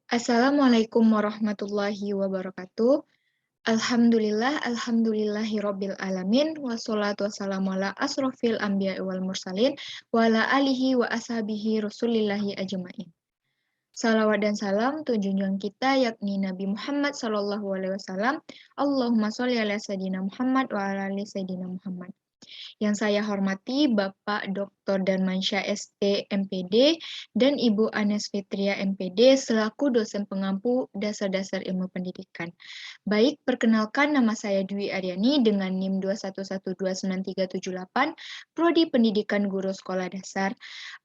Assalamualaikum warahmatullahi wabarakatuh. Alhamdulillahirabbil alamin, wassalatu wassalamu ala asrofil anbiya'i wal mursalin, wa ala alihi wa ashabihi rasulillahi ajmain. Salawat dan salam untuk junjungan kita yakni Nabi Muhammad sallallahu alaihi wasallam. Allahumma sholli ala sayyidina Muhammad wa ala ali sayyidina Muhammad. Yang saya hormati Bapak Dr. Darmansyah ST MPD dan Ibu Anes Fitria MPD selaku dosen pengampu dasar-dasar ilmu pendidikan. Baik, perkenalkan nama saya Dwi Aryani dengan NIM 2112938, Prodi Pendidikan Guru Sekolah Dasar.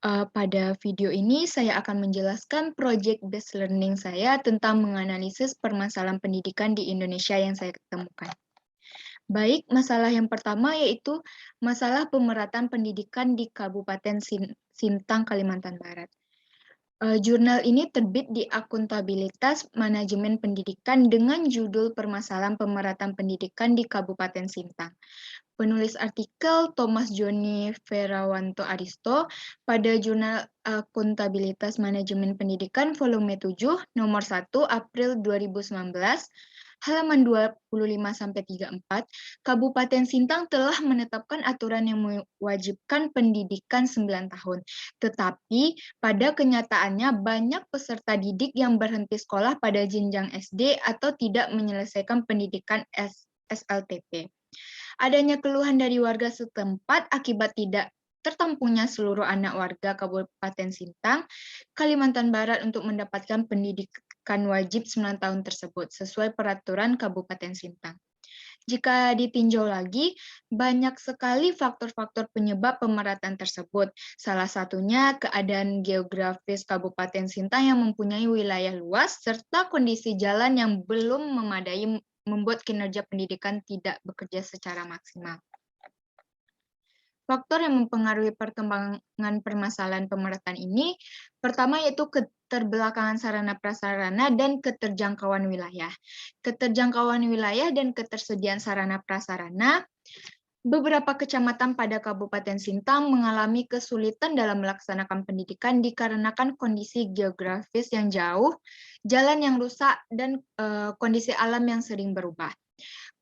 Pada video ini saya akan menjelaskan project based learning saya tentang menganalisis permasalahan pendidikan di Indonesia yang saya temukan. Baik, masalah yang pertama yaitu masalah pemerataan pendidikan di Kabupaten Sintang, Kalimantan Barat. Jurnal ini terbit di Akuntabilitas Manajemen Pendidikan dengan judul Permasalahan Pemerataan Pendidikan di Kabupaten Sintang. Penulis artikel Thomas Joni Ferawanto Aristo pada Jurnal Akuntabilitas Manajemen Pendidikan volume 7 nomor 1 April 2019 halaman 25-34, Kabupaten Sintang telah menetapkan aturan yang mewajibkan pendidikan 9 tahun. Tetapi pada kenyataannya banyak peserta didik yang berhenti sekolah pada jenjang SD atau tidak menyelesaikan pendidikan SLTP. Adanya keluhan dari warga setempat akibat tidak tertampungnya seluruh anak warga Kabupaten Sintang, Kalimantan Barat untuk mendapatkan pendidikan wajib 9 tahun tersebut sesuai peraturan Kabupaten Sintang. Jika ditinjau lagi, banyak sekali faktor-faktor penyebab pemerataan tersebut. Salah satunya keadaan geografis Kabupaten Sintang yang mempunyai wilayah luas, serta kondisi jalan yang belum memadai membuat kinerja pendidikan tidak bekerja secara maksimal. Faktor yang mempengaruhi perkembangan permasalahan pemerataan ini, pertama yaitu keterbelakangan sarana prasarana dan keterjangkauan wilayah. Keterjangkauan wilayah dan ketersediaan sarana prasarana, beberapa kecamatan pada Kabupaten Sintang mengalami kesulitan dalam melaksanakan pendidikan dikarenakan kondisi geografis yang jauh, jalan yang rusak, dan kondisi alam yang sering berubah.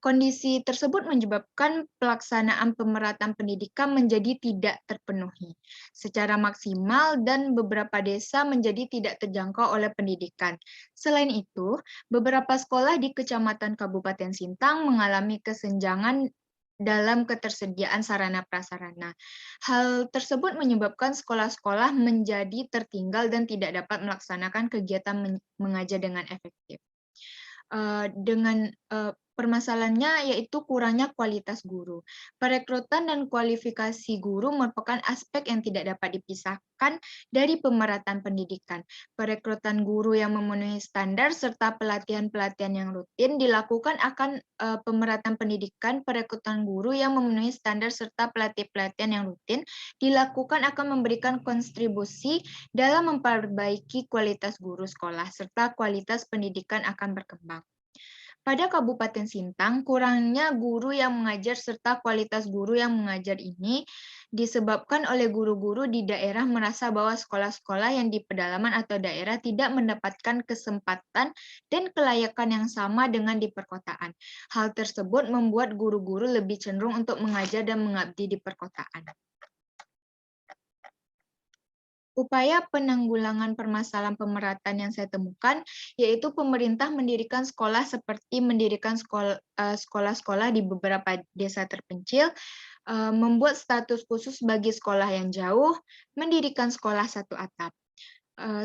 Kondisi tersebut menyebabkan pelaksanaan pemerataan pendidikan menjadi tidak terpenuhi secara maksimal dan beberapa desa menjadi tidak terjangkau oleh pendidikan. Selain itu, beberapa sekolah di Kecamatan Kabupaten Sintang mengalami kesenjangan dalam ketersediaan sarana prasarana. Hal tersebut menyebabkan sekolah-sekolah menjadi tertinggal dan tidak dapat melaksanakan kegiatan mengajar dengan efektif. Permasalahannya yaitu kurangnya kualitas guru. Perekrutan dan kualifikasi guru merupakan aspek yang tidak dapat dipisahkan dari pemerataan pendidikan. Perekrutan guru yang memenuhi standar serta pelatihan-pelatihan yang rutin dilakukan akan pemerataan pendidikan. Perekrutan guru yang memenuhi standar serta pelatihan-pelatihan yang rutin dilakukan akan memberikan kontribusi dalam memperbaiki kualitas guru sekolah serta kualitas pendidikan akan berkembang. Pada Kabupaten Sintang, kurangnya guru yang mengajar serta kualitas guru yang mengajar ini disebabkan oleh guru-guru di daerah merasa bahwa sekolah-sekolah yang di pedalaman atau daerah tidak mendapatkan kesempatan dan kelayakan yang sama dengan di perkotaan. Hal tersebut membuat guru-guru lebih cenderung untuk mengajar dan mengabdi di perkotaan. Upaya penanggulangan permasalahan pemerataan yang saya temukan, yaitu pemerintah mendirikan sekolah seperti mendirikan sekolah-sekolah di beberapa desa terpencil, membuat status khusus bagi sekolah yang jauh, mendirikan sekolah satu atap,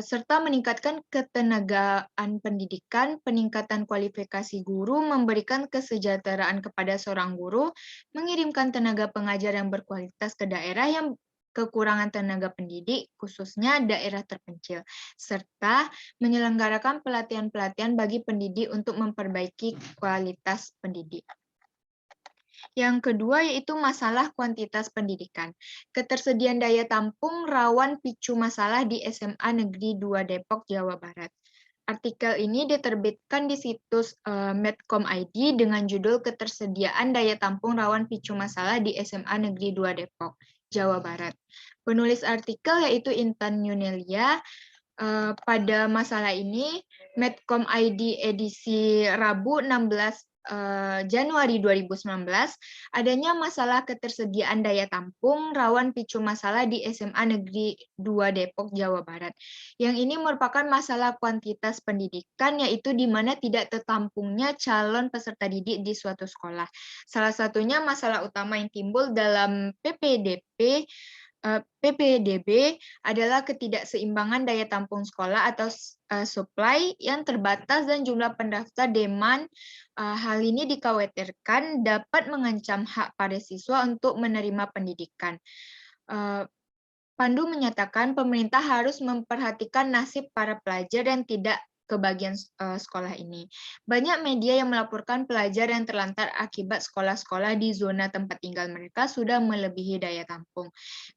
serta meningkatkan ketenagaan pendidikan, peningkatan kualifikasi guru, memberikan kesejahteraan kepada seorang guru, mengirimkan tenaga pengajar yang berkualitas ke daerah yang kekurangan tenaga pendidik, khususnya daerah terpencil, serta menyelenggarakan pelatihan-pelatihan bagi pendidik untuk memperbaiki kualitas pendidik. Yang kedua yaitu masalah kuantitas pendidikan. Ketersediaan daya tampung rawan picu masalah di SMA Negeri 2 Depok, Jawa Barat. Artikel ini diterbitkan di situs Medcom ID dengan judul Ketersediaan Daya Tampung Rawan Picu Masalah di SMA Negeri 2 Depok, Jawa Barat. Penulis artikel yaitu Intan Yunelia. Pada masalah ini, Medcom ID edisi Rabu 16 Januari 2019, adanya masalah ketersediaan daya tampung rawan picu masalah di SMA Negeri 2 Depok, Jawa Barat. Yang ini merupakan masalah kuantitas pendidikan, yaitu di mana tidak tertampungnya calon peserta didik di suatu sekolah. Salah satunya masalah utama yang timbul dalam PPDB adalah ketidakseimbangan daya tampung sekolah atau supply yang terbatas dan jumlah pendaftar demand. Hal ini dikhawatirkan dapat mengancam hak para siswa untuk menerima pendidikan. Pandu menyatakan pemerintah harus memperhatikan nasib para pelajar yang tidak kebagian sekolah ini. Banyak media yang melaporkan pelajar yang terlantar akibat sekolah-sekolah di zona tempat tinggal mereka sudah melebihi daya tampung.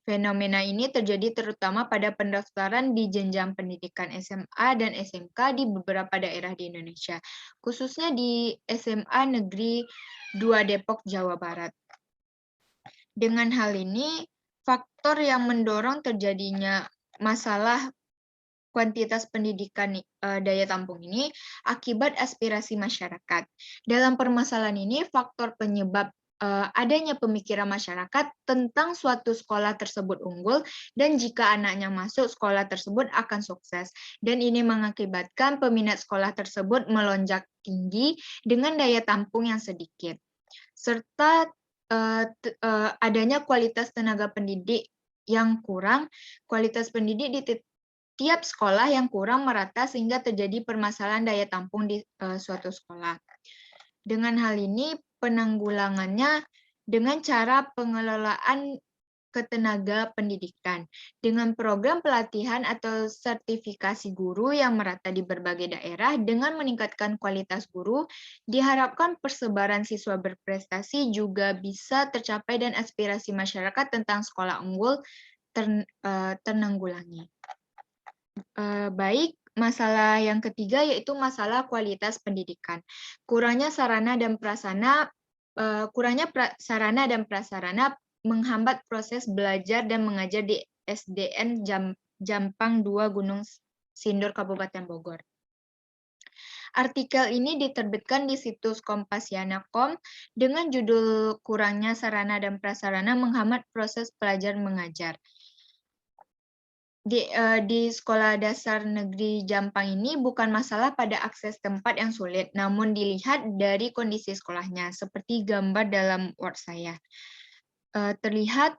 Fenomena ini terjadi terutama pada pendaftaran di jenjang pendidikan SMA dan SMK di beberapa daerah di Indonesia, khususnya di SMA Negeri 2 Depok, Jawa Barat. Dengan hal ini, faktor yang mendorong terjadinya masalah kuantitas pendidikan daya tampung ini akibat aspirasi masyarakat. Dalam permasalahan ini, faktor penyebab adanya pemikiran masyarakat tentang suatu sekolah tersebut unggul dan jika anaknya masuk sekolah tersebut akan sukses. Dan ini mengakibatkan peminat sekolah tersebut melonjak tinggi dengan daya tampung yang sedikit. Serta adanya kualitas tenaga pendidik yang kurang, kualitas pendidik di tiap sekolah yang kurang merata sehingga terjadi permasalahan daya tampung di suatu sekolah. Dengan hal ini penanggulangannya dengan cara pengelolaan ketenaga pendidikan dengan program pelatihan atau sertifikasi guru yang merata di berbagai daerah dengan meningkatkan kualitas guru, diharapkan persebaran siswa berprestasi juga bisa tercapai dan aspirasi masyarakat tentang sekolah unggul tertanggulangi. Baik, masalah yang ketiga yaitu masalah kualitas pendidikan. Kurangnya sarana dan prasarana menghambat proses belajar dan mengajar di SDN Jampang 2 Gunung Sindur, Kabupaten Bogor. Artikel ini diterbitkan di situs Kompasiana.com dengan judul Kurangnya Sarana dan Prasarana Menghambat Proses Belajar Mengajar. Di sekolah dasar negeri Jampang ini bukan masalah pada akses tempat yang sulit, namun dilihat dari kondisi sekolahnya, seperti gambar dalam Word saya. Terlihat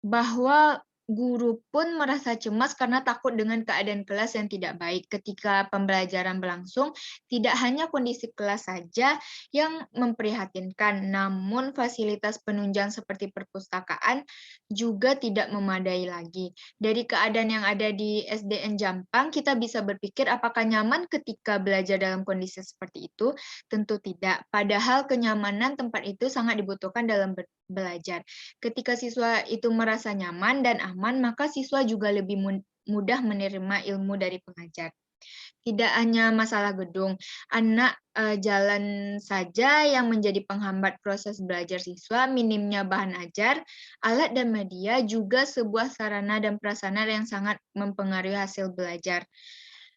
bahwa guru pun merasa cemas karena takut dengan keadaan kelas yang tidak baik. Ketika pembelajaran berlangsung, tidak hanya kondisi kelas saja yang memprihatinkan, namun fasilitas penunjang seperti perpustakaan juga tidak memadai lagi. Dari keadaan yang ada di SDN Jampang, kita bisa berpikir apakah nyaman ketika belajar dalam kondisi seperti itu? Tentu tidak. Padahal kenyamanan tempat itu sangat dibutuhkan dalam belajar. Ketika siswa itu merasa nyaman dan aman, maka siswa juga lebih mudah menerima ilmu dari pengajar. Tidak hanya masalah gedung, jalan saja yang menjadi penghambat proses belajar siswa, minimnya bahan ajar, alat dan media juga sebuah sarana dan prasarana yang sangat mempengaruhi hasil belajar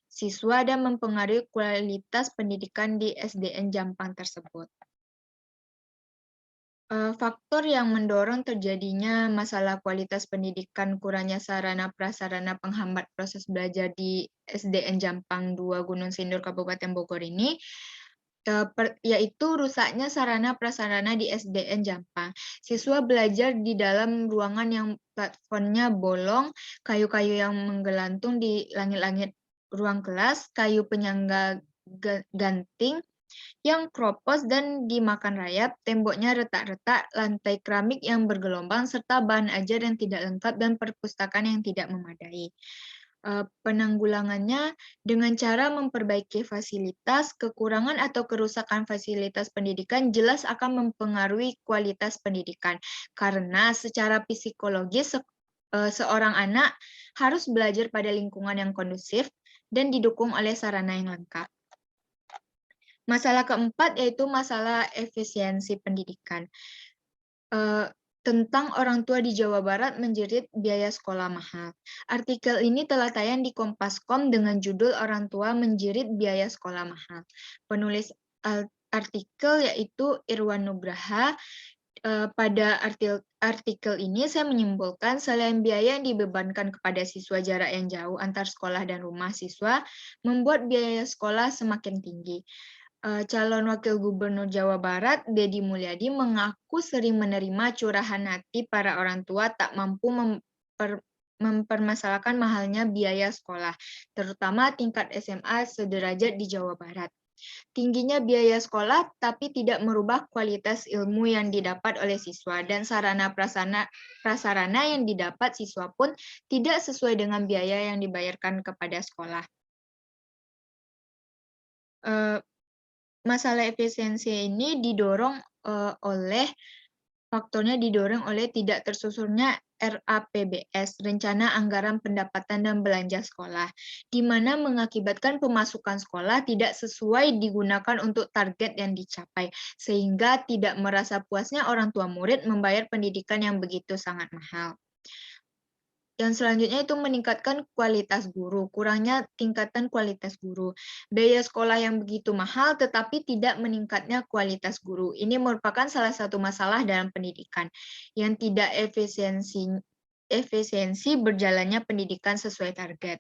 siswa dan mempengaruhi kualitas pendidikan di SDN Jampang tersebut. Faktor yang mendorong terjadinya masalah kualitas pendidikan kurangnya sarana prasarana penghambat proses belajar di SDN Jampang 2 Gunung Sindur Kabupaten Bogor ini yaitu rusaknya sarana prasarana di SDN Jampang. Siswa belajar di dalam ruangan yang plafonnya bolong, kayu-kayu yang menggelantung di langit-langit ruang kelas, kayu penyangga ganting yang kropos dan dimakan rayap, temboknya retak-retak, lantai keramik yang bergelombang, serta bahan ajar yang tidak lengkap dan perpustakaan yang tidak memadai. Penanggulangannya dengan cara memperbaiki fasilitas, kekurangan atau kerusakan fasilitas pendidikan jelas akan mempengaruhi kualitas pendidikan. Karena secara psikologis seorang anak harus belajar pada lingkungan yang kondusif dan didukung oleh sarana yang lengkap. Masalah keempat yaitu masalah efisiensi pendidikan. tentang orang tua di Jawa Barat menjerit biaya sekolah mahal. Artikel ini telah tayang di Kompas.com dengan judul "Orang Tua Menjerit Biaya Sekolah Mahal". Penulis artikel yaitu Irwan Nugraha. Pada artikel ini saya menyimpulkan selain biaya yang dibebankan kepada siswa jarak yang jauh antar sekolah dan rumah siswa, membuat biaya sekolah semakin tinggi. Calon Wakil Gubernur Jawa Barat, Deddy Mulyadi, mengaku sering menerima curahan hati para orang tua tak mampu mempermasalahkan mahalnya biaya sekolah, terutama tingkat SMA sederajat di Jawa Barat. Tingginya biaya sekolah tapi tidak merubah kualitas ilmu yang didapat oleh siswa, dan sarana prasarana yang didapat siswa pun tidak sesuai dengan biaya yang dibayarkan kepada sekolah. Masalah efisiensi ini faktornya didorong oleh tidak tersusunnya RAPBS, Rencana Anggaran Pendapatan dan Belanja Sekolah, di mana mengakibatkan pemasukan sekolah tidak sesuai digunakan untuk target yang dicapai, sehingga tidak merasa puasnya orang tua murid membayar pendidikan yang begitu sangat mahal. Yang selanjutnya itu meningkatkan kualitas guru, kurangnya tingkatan kualitas guru. Biaya sekolah yang begitu mahal tetapi tidak meningkatnya kualitas guru. Ini merupakan salah satu masalah dalam pendidikan, yang tidak efisiensi berjalannya pendidikan sesuai target.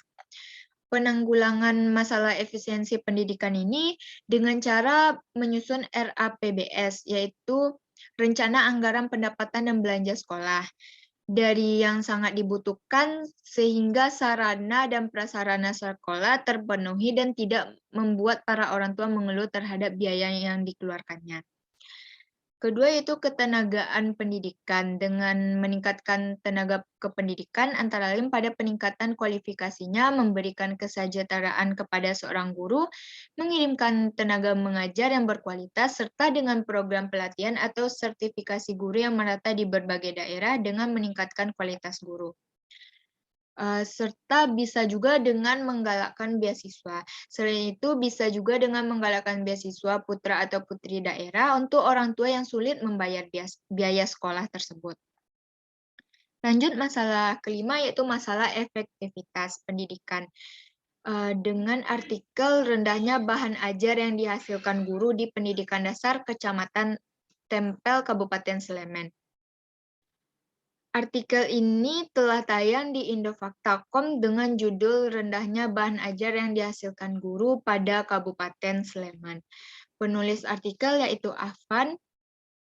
Penanggulangan masalah efisiensi pendidikan ini dengan cara menyusun RAPBS, yaitu Rencana Anggaran Pendapatan dan Belanja Sekolah, dari yang sangat dibutuhkan sehingga sarana dan prasarana sekolah terpenuhi dan tidak membuat para orang tua mengeluh terhadap biaya yang dikeluarkannya. Kedua yaitu ketenagaan pendidikan, dengan meningkatkan tenaga kependidikan antara lain pada peningkatan kualifikasinya, memberikan kesejahteraan kepada seorang guru, mengirimkan tenaga mengajar yang berkualitas, serta dengan program pelatihan atau sertifikasi guru yang merata di berbagai daerah dengan meningkatkan kualitas guru. Serta bisa juga dengan menggalakkan beasiswa. Selain itu, bisa juga dengan menggalakkan beasiswa putra atau putri daerah untuk orang tua yang sulit membayar biaya sekolah tersebut. Lanjut masalah kelima, yaitu masalah efektivitas pendidikan. Dengan artikel rendahnya bahan ajar yang dihasilkan guru di pendidikan dasar Kecamatan Tempel, Kabupaten Sleman. Artikel ini telah tayang di Indofakta.com dengan judul "Rendahnya Bahan Ajar yang Dihasilkan Guru pada Kabupaten Sleman". Penulis artikel yaitu Afan.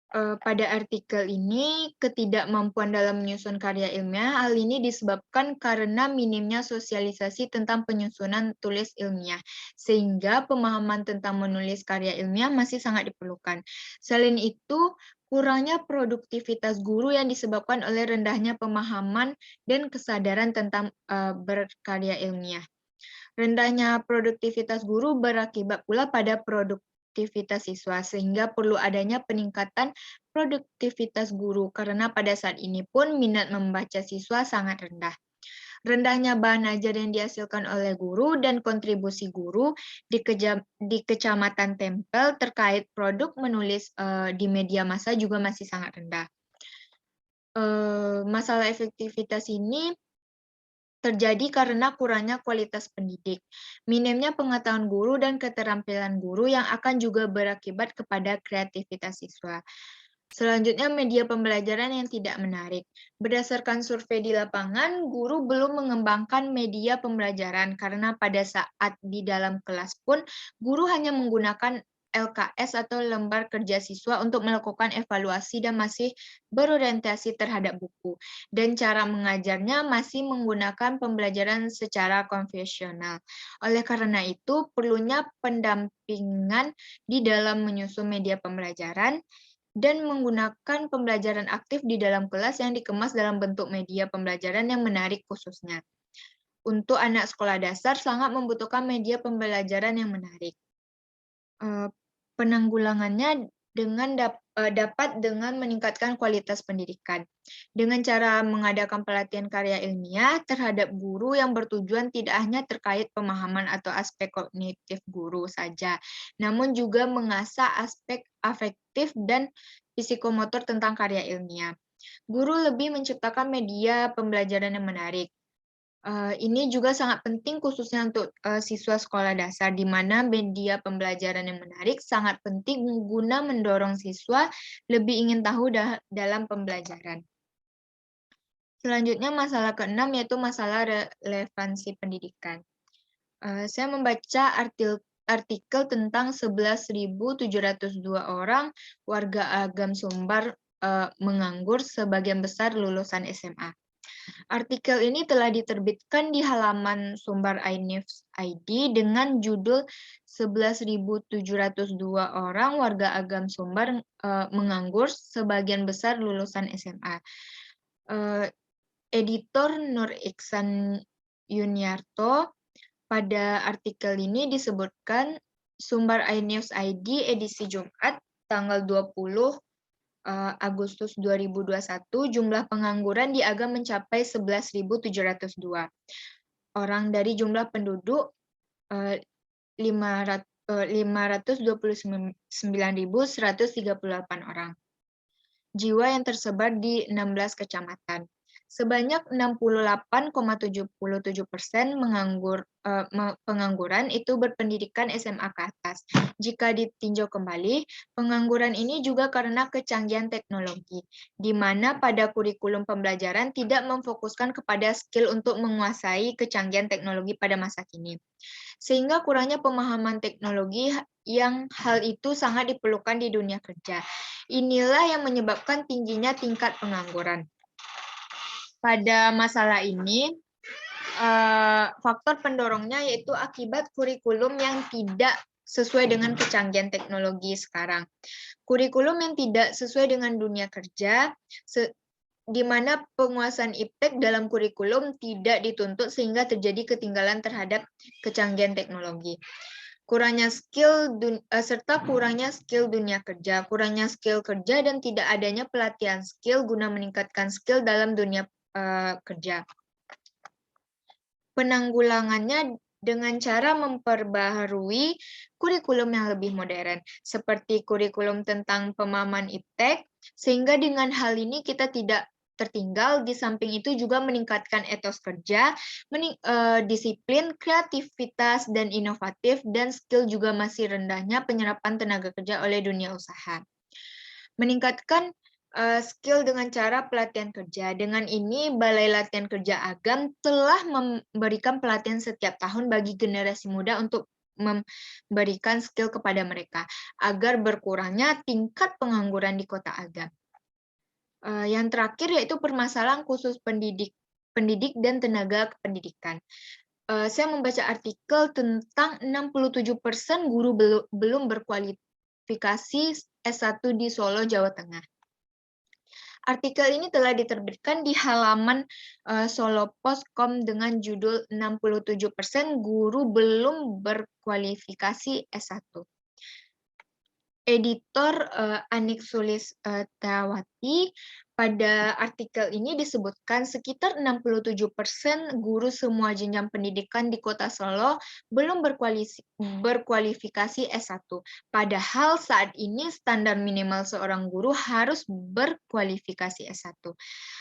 Pada artikel ini, ketidakmampuan dalam menyusun karya ilmiah. Hal ini disebabkan karena minimnya sosialisasi tentang penyusunan tulis ilmiah, sehingga pemahaman tentang menulis karya ilmiah masih sangat diperlukan. Selain itu, kurangnya produktivitas guru yang disebabkan oleh rendahnya pemahaman dan kesadaran tentang berkarya ilmiah. Rendahnya produktivitas guru berakibat pula pada produktivitas siswa, sehingga perlu adanya peningkatan produktivitas guru, karena pada saat ini pun minat membaca siswa sangat rendah. Rendahnya bahan ajar yang dihasilkan oleh guru dan kontribusi guru di Kecamatan Tempel terkait produk menulis di media massa juga masih sangat rendah. Masalah efektivitas ini terjadi karena kurangnya kualitas pendidik, minimnya pengetahuan guru dan keterampilan guru yang akan juga berakibat kepada kreativitas siswa. Selanjutnya, media pembelajaran yang tidak menarik. Berdasarkan survei di lapangan, guru belum mengembangkan media pembelajaran karena pada saat di dalam kelas pun, guru hanya menggunakan LKS atau lembar kerja siswa untuk melakukan evaluasi dan masih berorientasi terhadap buku. Dan cara mengajarnya masih menggunakan pembelajaran secara konvensional. Oleh karena itu, perlunya pendampingan di dalam menyusun media pembelajaran dan menggunakan pembelajaran aktif di dalam kelas yang dikemas dalam bentuk media pembelajaran yang menarik khususnya. Untuk anak sekolah dasar sangat membutuhkan media pembelajaran yang menarik. Penanggulangannya dapat dengan meningkatkan kualitas pendidikan. Dengan cara mengadakan pelatihan karya ilmiah terhadap guru yang bertujuan tidak hanya terkait pemahaman atau aspek kognitif guru saja, namun juga mengasah aspek afektif dan psikomotor tentang karya ilmiah. Guru lebih menciptakan media pembelajaran yang menarik. Ini juga sangat penting khususnya untuk siswa sekolah dasar, di mana media pembelajaran yang menarik sangat penting guna mendorong siswa lebih ingin tahu dalam pembelajaran. Selanjutnya masalah keenam yaitu masalah relevansi pendidikan. Saya membaca artikel tentang 11.702 orang warga Agam Sumbar menganggur, sebagian besar lulusan SMA. Artikel ini telah diterbitkan di halaman Sumbar iNews ID dengan judul 11.702 orang warga Agam Sumbar menganggur, sebagian besar lulusan SMA. Editor Nur Iksan Yuniarto, pada artikel ini disebutkan Sumbar iNews ID edisi Jumat tanggal 20 Agustus 2021, jumlah pengangguran di Agam mencapai 11.702 orang dari jumlah penduduk 529.138 orang. Jiwa yang tersebar di 16 kecamatan. Sebanyak 68,77% pengangguran itu berpendidikan SMA ke atas. Jika ditinjau kembali, pengangguran ini juga karena kecanggihan teknologi, di mana pada kurikulum pembelajaran tidak memfokuskan kepada skill untuk menguasai kecanggihan teknologi pada masa kini. Sehingga kurangnya pemahaman teknologi yang hal itu sangat diperlukan di dunia kerja. Inilah yang menyebabkan tingginya tingkat pengangguran. Pada masalah ini, faktor pendorongnya yaitu akibat kurikulum yang tidak sesuai dengan kecanggihan teknologi sekarang. Kurikulum yang tidak sesuai dengan dunia kerja, di mana penguasaan iptek dalam kurikulum tidak dituntut sehingga terjadi ketinggalan terhadap kecanggihan teknologi. Kurangnya skill serta kurangnya skill dunia kerja, kurangnya skill kerja dan tidak adanya pelatihan skill guna meningkatkan skill dalam dunia kerja. Penanggulangannya dengan cara memperbaharui kurikulum yang lebih modern, seperti kurikulum tentang pemahaman iptek, sehingga dengan hal ini kita tidak tertinggal. Di samping itu juga meningkatkan etos kerja, disiplin, kreativitas, dan inovatif, dan skill juga masih rendahnya penyerapan tenaga kerja oleh dunia usaha. Meningkatkan skill dengan cara pelatihan kerja. Dengan ini, Balai Latihan Kerja Agam telah memberikan pelatihan setiap tahun bagi generasi muda untuk memberikan skill kepada mereka, agar berkurangnya tingkat pengangguran di Kota Agam. Yang terakhir yaitu permasalahan khusus pendidik dan tenaga kependidikan. Saya membaca artikel tentang 67% guru belum berkualifikasi S1 di Solo, Jawa Tengah. Artikel ini telah diterbitkan di halaman Solo Postcom dengan judul 67% guru belum berkualifikasi S1. Editor Anik Sulis Tawati, pada artikel ini disebutkan sekitar 67% guru semua jenjang pendidikan di Kota Solo belum berkualifikasi S1. Padahal saat ini standar minimal seorang guru harus berkualifikasi S1.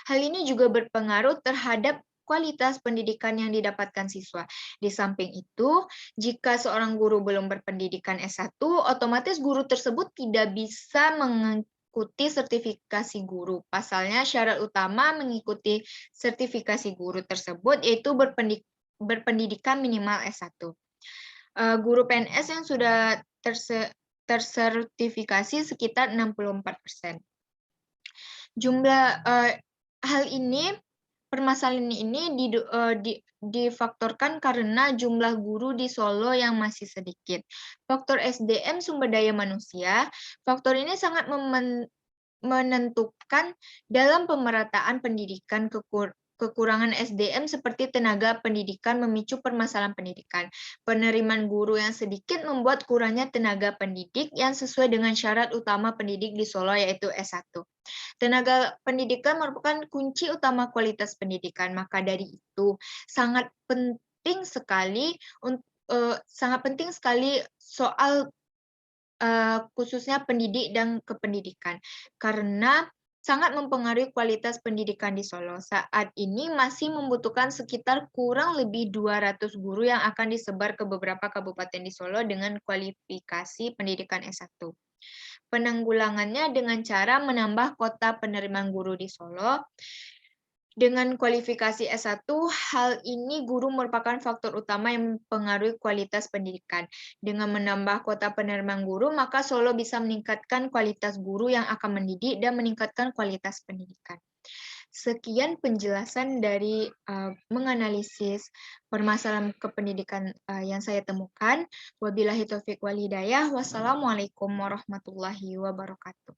Hal ini juga berpengaruh terhadap kualitas pendidikan yang didapatkan siswa. Di samping itu, jika seorang guru belum berpendidikan S1, otomatis guru tersebut tidak bisa mengikuti sertifikasi guru. Pasalnya, syarat utama mengikuti sertifikasi guru tersebut yaitu berpendidikan minimal S1. Guru PNS yang sudah tersertifikasi sekitar 64%. Hal ini, permasalahan ini difaktorkan karena jumlah guru di Solo yang masih sedikit. Faktor SDM, sumber daya manusia, faktor ini sangat menentukan dalam pemerataan pendidikan. Kekurangan SDM seperti tenaga pendidikan memicu permasalahan pendidikan. Penerimaan guru yang sedikit membuat kurangnya tenaga pendidik yang sesuai dengan syarat utama pendidik di Solo yaitu S1. Tenaga pendidikan merupakan kunci utama kualitas pendidikan, maka dari itu sangat penting sekali soal khususnya pendidik dan kependidikan, karena sangat mempengaruhi kualitas pendidikan di Solo. Saat ini masih membutuhkan sekitar kurang lebih 200 guru yang akan disebar ke beberapa kabupaten di Solo dengan kualifikasi pendidikan S1. Penanggulangannya dengan cara menambah kota penerimaan guru di Solo. Dengan kualifikasi S1, hal ini guru merupakan faktor utama yang mempengaruhi kualitas pendidikan. Dengan menambah kota penerimaan guru, maka Solo bisa meningkatkan kualitas guru yang akan mendidik dan meningkatkan kualitas pendidikan. Sekian penjelasan dari menganalisis permasalahan kependidikan yang saya temukan. Wabillahi taufik wal hidayah. Wassalamualaikum warahmatullahi wabarakatuh.